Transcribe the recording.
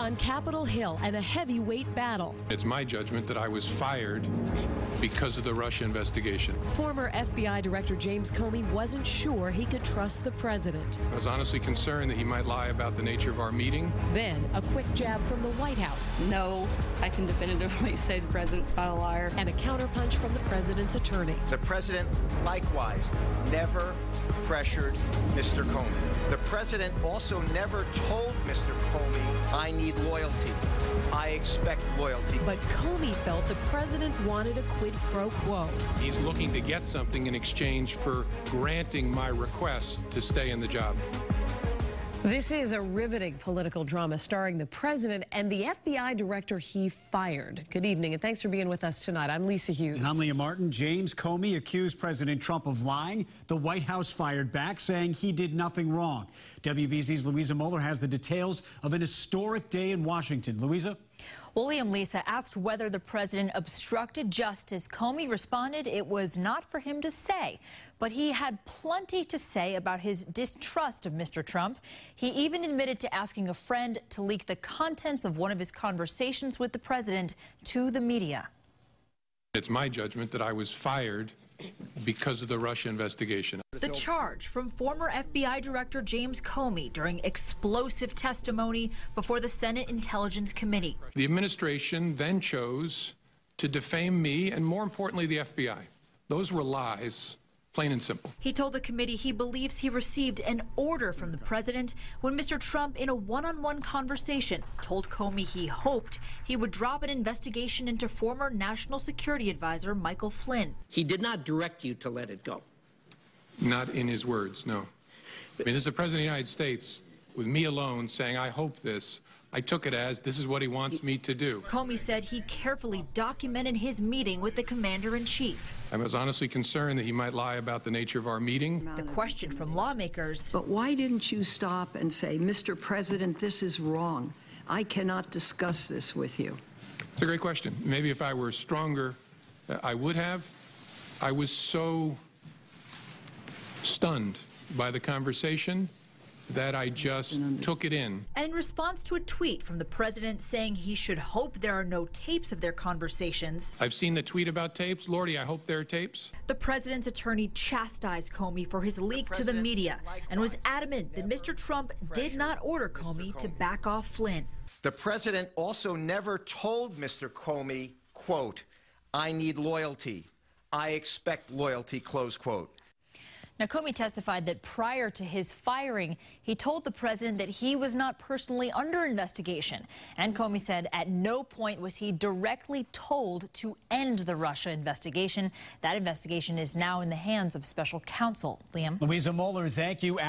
on Capitol Hill and a heavyweight battle. It's my judgment that I was fired because of the Russia investigation. Former FBI Director James Comey wasn't sure he could trust the president. I was honestly concerned that he might lie about the nature of our meeting. Then a quick jab from the White House. No, I can definitively say the president's not a liar. And a counterpunch from the president's attorney. The president likewise never pressured Mr. Comey. The president also never told Mr. Comey, I need loyalty. I expect loyalty. But Comey felt the president wanted a quid pro quo. He's looking to get something in exchange for granting my request to stay in the job. This is a riveting political drama starring the president and the FBI director he fired. Good evening, and thanks for being with us tonight. I'm Lisa Hughes. And I'm Leah Martin. James Comey accused President Trump of lying. The White House fired back, saying he did nothing wrong. WBZ's Louisa Moller has the details of an historic day in Washington. Louisa? William Lisa asked whether the president obstructed justice. Comey responded it was not for him to say, but he had plenty to say about his distrust of Mr. Trump. He even admitted to asking a friend to leak the contents of one of his conversations with the president to the media. It's my judgment that I was fired because of the Russia investigation. The charge from former FBI Director James Comey during explosive testimony before the Senate Intelligence Committee. The administration then chose to defame me and, more importantly, the FBI. Those were lies, plain and simple. He told the committee he believes he received an order from the president when Mr. Trump, in a one-on-one conversation, told Comey he hoped he would drop an investigation into former National Security Advisor Michael Flynn. He did not direct you to let it go. Not in his words, no. I mean, as the President of the United States, with me alone saying, I hope this, I took it as this is what he wants me to do. Comey said he carefully documented his meeting with the commander-in-chief. I was honestly concerned that he might lie about the nature of our meeting. The question from lawmakers. But why didn't you stop and say, Mr. President, this is wrong. I cannot discuss this with you. It's a great question. Maybe if I were stronger, I would have. I was so stunned by the conversation that I just took it in. And in response to a tweet from the president saying he should hope there are no tapes of their conversations. I've seen the tweet about tapes. Lordy, I hope there are tapes. The president's attorney chastised Comey for his leak to the media and was adamant that Mr. Trump did not order Comey to back off Flynn. The president also never told Mr. Comey, quote, I need loyalty. I expect loyalty, close quote. Now, Comey testified that prior to his firing, he told the president that he was not personally under investigation. And Comey said at no point was he directly told to end the Russia investigation. That investigation is now in the hands of special counsel. Liam? Louisa Moller, thank you.